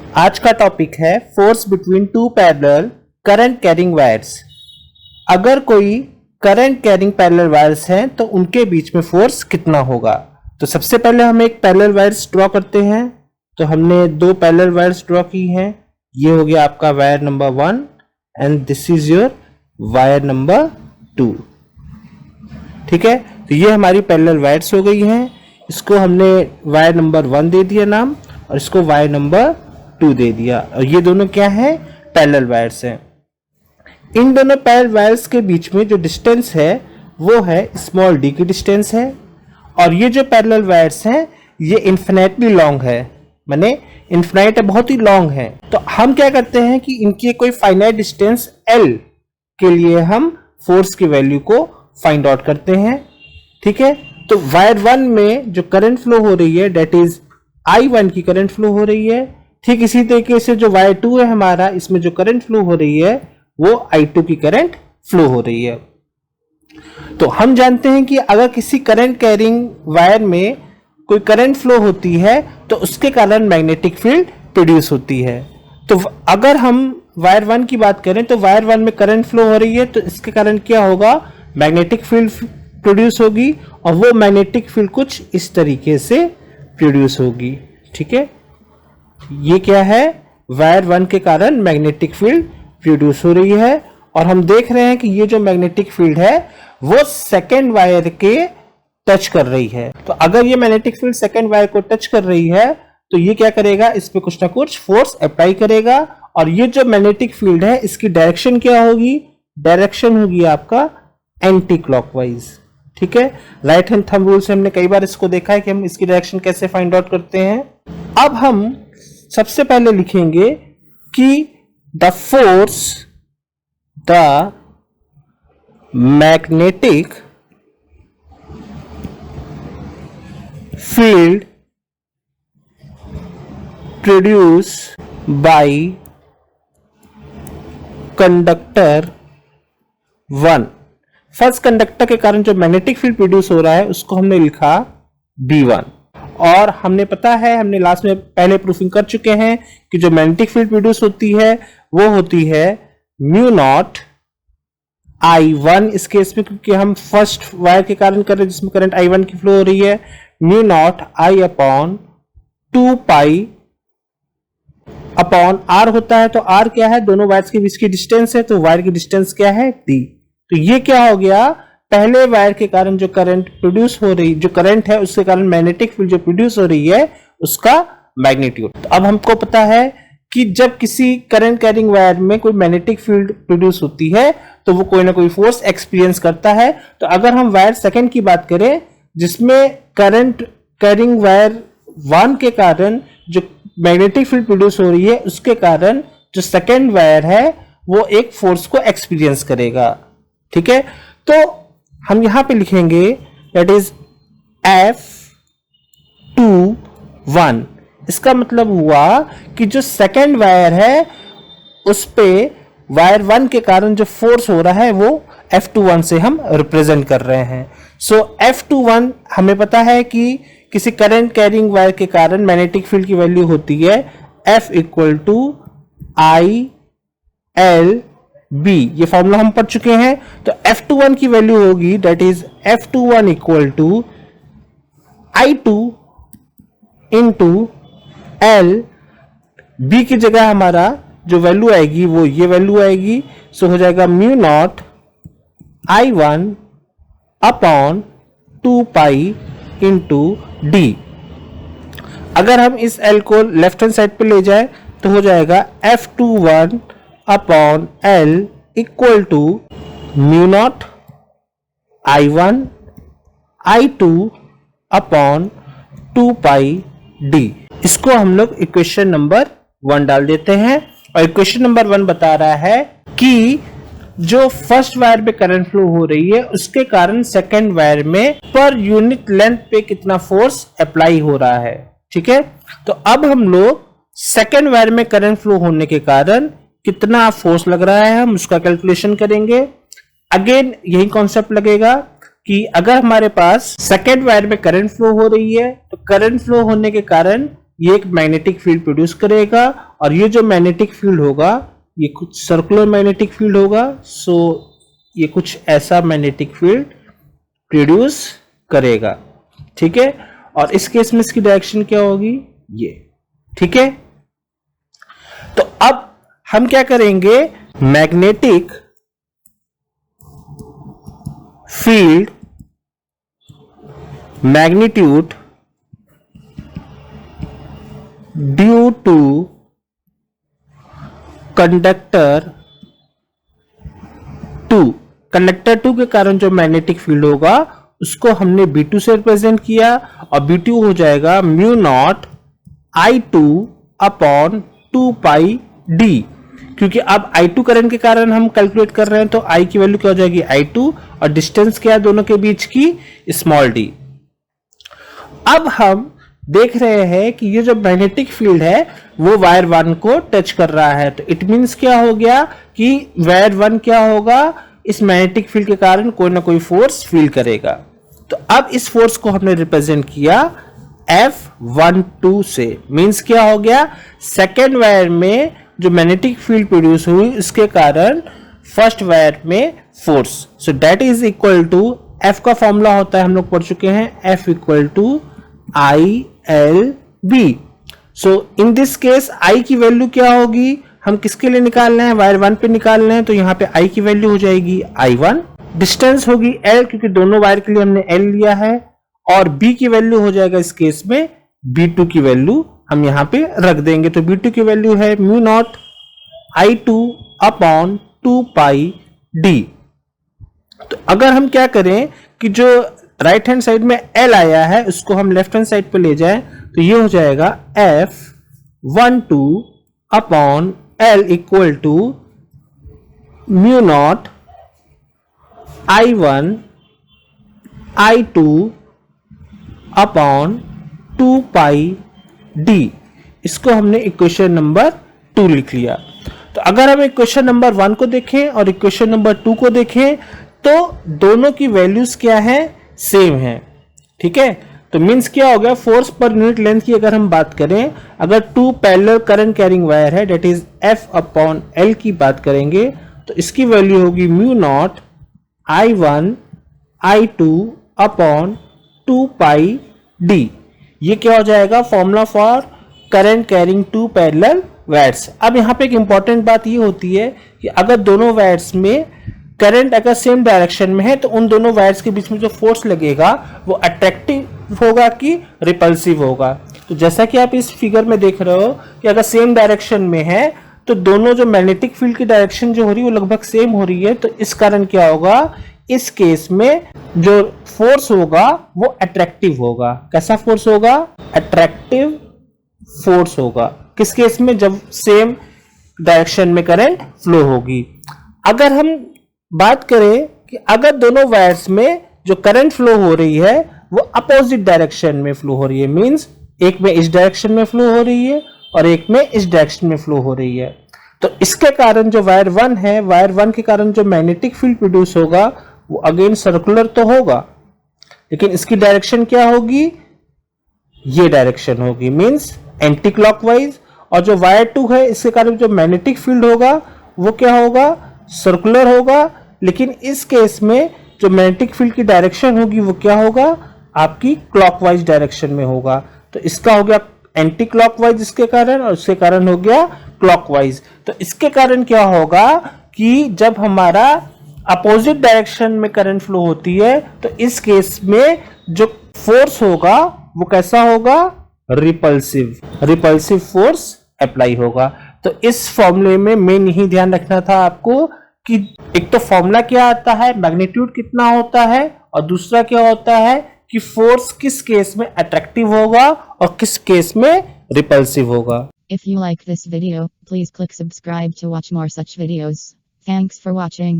आज का टॉपिक है force between two parallel current carrying wires. अगर कोई करंट कैरिंग पैरेलल वायर्स हैं तो उनके बीच में फोर्स कितना होगा। तो सबसे पहले हम एक पैरेलल वायर्स ड्रॉ करते हैं। तो हमने दो पैरेलल वायर्स ड्रॉ की हैं। ये हो गया आपका wire number 1 and this is your wire number 2। ठीक है, तो ये हमारी पैरेलल वायर्स हो गई हैं। इसको हमने वायर नंबर 1 दे दिया नाम और इसको वायर नंबर 2 दे दिया। और ये दोनों क्या है, पैरेलल वायर्स हैं। इन दोनों पैरेलल वायर्स के बीच में जो डिस्टेंस है वो है स्मॉल डी की डिस्टेंस है। और ये जो पैरेलल वायर्स हैं ये इन्फिनिटली लॉन्ग है, माने इन्फिनाइट है, बहुत ही लॉन्ग है। तो हम क्या करते हैं कि इनकी कोई फाइनाइट डिस्टेंस L के लिए हम फोर्स की वैल्यू को फाइंड आउट करते हैं। ठीक है, तो वायर 1 में जो करंट फ्लो हो रही है डेट इज I1 की करंट फ्लो हो रही है। ठीक इसी तरीके से जो वायर 2 है हमारा, इसमें जो करंट फ्लो हो रही है वो I2 की करंट फ्लो हो रही है। तो हम जानते हैं कि अगर किसी करंट कैरिंग वायर में कोई करंट फ्लो होती है तो उसके कारण मैग्नेटिक फील्ड प्रोड्यूस होती है। तो अगर हम वायर 1 की बात करें तो वायर 1 में करंट फ्लो हो रही है तो इसके कारण क्या होगा, मैग्नेटिक फील्ड प्रोड्यूस होगी और वो मैग्नेटिक फील्ड कुछ इस तरीके से प्रोड्यूस होगी। ठीक है, ये क्या है, वायर 1 के कारण मैग्नेटिक फील्ड प्रोड्यूस हो रही है। और हम देख रहे हैं कि ये जो मैग्नेटिक फील्ड है वो सेकेंड वायर के टच कर रही है। तो अगर ये मैग्नेटिक फील्ड सेकेंड वायर को टच कर रही है तो ये क्या करेगा, इस पे कुछ ना कुछ फोर्स अप्लाई करेगा। और ये जो मैग्नेटिक फील्ड है इसकी डायरेक्शन क्या होगी, डायरेक्शन होगी आपका एंटी क्लॉकवाइज। ठीक है, राइट हैंड थंब रूल से हमने कई बार इसको देखा है कि हम इसकी डायरेक्शन कैसे फाइंड आउट करते हैं। अब हम सबसे पहले लिखेंगे कि the force the magnetic field produce by conductor 1। First conductor के कारण जो मैग्नेटिक फील्ड प्रोड्यूस हो रहा है उसको हमने लिखा B1। और हमने पता है, हमने लास्ट में पहले प्रूफिंग कर चुके हैं कि जो मैग्नेटिक फील्ड प्रोड्यूस होती है वो होती है म्यू नॉट I1 इस केस में, क्योंकि हम फर्स्ट वायर के कारण कर रहे हैं जिसमें करंट I1 की फ्लो हो रही है। Mu naught I upon 2 pi upon R होता है। तो R क्या है, दोनों वायर्स के बीच की डिस्टेंस है, तो वायर की डिस्टेंस क्या है, D। तो ये क्या हो गया, पहले वायर के कारण जो करंट प्रोड्यूस हो रही, जो करंट है उसके कारण मैग्नेटिक फील्ड जो प्रोड्यूस हो रही है उसका मैग्नीट्यूड। तो अब हमको पता है कि जब किसी करंट कैरिंग वायर में कोई मैग्नेटिक फील्ड प्रोड्यूस होती है तो वो कोई ना कोई फोर्स एक्सपीरियंस करता है। तो अगर हम वायर सेकंड की बात करें जिसमें करंट कैरिंग वायर 1 के कारण जो मैग्नेटिक फील्ड प्रोड्यूस हो रही है उसके कारण जो सेकेंड वायर है वो एक फोर्स को एक्सपीरियंस करेगा। ठीक है, तो हम यहां पे लिखेंगे दैट इज F21। इसका मतलब हुआ कि जो सेकेंड वायर है उस पे वायर 1 के कारण जो फोर्स हो रहा है वो F21 से हम रिप्रेजेंट कर रहे हैं। सो F21 हमें पता है कि किसी करंट कैरिंग वायर के कारण मैग्नेटिक फील्ड की वैल्यू होती है F equal to I L B। ये फॉर्मूला हम पढ़ चुके हैं। तो F21 की वैल्यू होगी that is F21 equal to I2 into L। B की जगह हमारा जो वैल्यू आएगी वो ये वैल्यू आएगी। सो हो जाएगा mu not I1 upon 2 pi into D। अगर हम इस L को लेफ्ट हैंड साइड पे ले जाए तो हो जाएगा F21 upon L equal to mu not I1 I2 upon 2 pi D। इसको हम लोग इक्वेशन नंबर 1 डाल देते हैं। और इक्वेशन नंबर 1 बता रहा है कि जो फर्स्ट वायर पे करंट फ्लो हो रही है उसके कारण सेकेंड वायर में पर यूनिट लेंथ पे कितना फोर्स अप्लाई हो रहा है। ठीक है, तो अब हम लोग सेकेंड वायर में करंट फ्लो होने के कारण कितना फोर्स लग रहा है हम उसका कैलकुलेशन करेंगे। अगेन यही कॉन्सेप्ट लगेगा कि अगर हमारे पास सेकेंड वायर में करंट फ्लो हो रही है तो करंट फ्लो होने के कारण ये एक मैग्नेटिक फील्ड प्रोड्यूस करेगा, और ये जो मैग्नेटिक फील्ड होगा ये कुछ सर्कुलर मैग्नेटिक फील्ड होगा। सो ये कुछ ऐसा मैग्नेटिक फील्ड प्रोड्यूस करेगा, ठीक है। और इस केस में इसकी डायरेक्शन क्या होगी, ये, ठीक है। तो अब हम क्या करेंगे, magnetic field magnitude due to conductor 2, conductor 2 के कारण जो मैग्नेटिक फील्ड होगा उसको हमने B2 से रिप्रेजेंट किया, और B2 हो जाएगा mu naught I2 upon 2 pi D, क्योंकि अब I2 करंट के कारण हम कैलकुलेट कर रहे हैं, तो I की वैल्यू क्या हो जाएगी I2, और डिस्टेंस क्या है दोनों के बीच की, स्मॉल d। अब हम देख रहे हैं कि ये जो मैग्नेटिक फील्ड है वो वायर 1 को टच कर रहा है, तो इट मींस क्या हो गया कि वायर 1 क्या होगा, इस मैग्नेटिक फील्ड के कारण कोई ना कोई फोर्स फील करेगा। तो अब इस फोर्स को हमने रिप्रेजेंट किया F12 से, मींस क्या हो गया, सेकेंड वायर में जो मैग्नेटिक फील्ड प्रोड्यूस हुई उसके कारण फर्स्ट वायर में force. So that is equal to, F का फॉर्मूला होता है हम लोग पढ़ चुके हैं, F equal to ILB। So in this case I की वैल्यू क्या होगी, हम किसके लिए निकाल रहे हैं, वायर 1 पे निकाल रहे हैं, तो यहाँ पे I की वैल्यू हो जाएगी I1, डिस्टेंस होगी L क्योंकि दोनों वायर के लिए हमने L लिया है, और B की वैल्यू हो जाएगा इस केस में B2 की वैल्यू हम यहाँ पे रख देंगे, तो B2 की वैल्यू है mu naught I2 upon 2 pi D। तो अगर हम क्या करें कि जो राइट हैंड साइड में L आया है उसको हम लेफ्ट हैंड साइड पे ले जाएं, तो ये हो जाएगा F12 upon L equal to mu not I1 I2 upon 2 pi D। इसको हमने इक्वेशन नंबर 2 लिख लिया। तो अगर हम इक्वेशन नंबर 1 को देखें और इक्वेशन नंबर 2 को देखें तो दोनों की वैल्यूज क्या है, सेम है, ठीक है। तो मींस क्या हो गया, फोर्स पर यूनिट लेंथ की अगर हम बात करें, अगर 2 पैरेलल करंट कैरिंग वायर है that is F upon L की बात करेंगे तो इसकी वैल्यू होगी mu not I1 I2 upon 2 pi D। ये क्या हो जाएगा, formula for current carrying 2 parallel wires. अब यहाँ पे एक इंपॉर्टेंट बात ये होती है कि अगर दोनों वायर्स में करंट अगर सेम डायरेक्शन में है तो उन दोनों वायर्स के बीच में जो फोर्स लगेगा वो अट्रैक्टिव होगा कि रिपल्सिव होगा। तो जैसा कि आप इस फिगर में देख रहे हो कि अगर सेम डायरेक्शन में है तो दोनों जो मैग्नेटिक फील्ड की डायरेक्शन जो हो रही है वो लगभग सेम हो रही है, तो इस कारण क्या होगा, इस केस में जो फोर्स होगा वो अट्रैक्टिव होगा। कैसा फोर्स होगा, अट्रैक्टिव फोर्स होगा। किस केस में, जब सेम डायरेक्शन में करंट फ्लो होगी। अगर हम बात करें कि अगर दोनों वायर्स में जो करंट फ्लो हो रही है वो अपोजिट डायरेक्शन में फ्लो हो रही है, मींस एक में इस डायरेक्शन में फ्लो हो रही है और एक में इस डायरेक्शन में फ्लो हो रही है, तो इसके कारण जो वायर 1 है, वायर 1 के कारण जो मैग्नेटिक फील्ड प्रोड्यूस होगा वो अगेन सर्कुलर तो होगा, लेकिन इसकी डायरेक्शन क्या होगी, ये डायरेक्शन होगी, मींस एंटी क्लॉकवाइज। और जो वायर 2 है इसके कारण जो मैग्नेटिक फील्ड होगा वो क्या होगा, सर्कुलर होगा, लेकिन इस केस में जो मैग्नेटिक फील्ड की डायरेक्शन होगी वो क्या होगा, आपकी क्लॉकवाइज डायरेक्शन में होगा। तो इसका हो गया एंटी क्लॉकवाइज इसके कारण, और इसके कारण हो गया क्लॉकवाइज। तो इसके कारण क्या होगा कि जब हमारा अपोजिट डायरेक्शन में करंट फ्लो होती है तो इस केस में जो फोर्स होगा वो कैसा होगा, रिपल्सिव फोर्स अप्लाई होगा। तो इस फॉर्मूले में मेन यही ध्यान रखना था आपको कि एक तो फॉर्मूला क्या आता है, मैग्नीट्यूड कितना होता है, और दूसरा क्या होता है कि फोर्स किस केस में अट्रैक्टिव होगा और किस केस में रिपल्सिव होगा। If you like this video, please click subscribe to watch more such videos. Thanks for watching.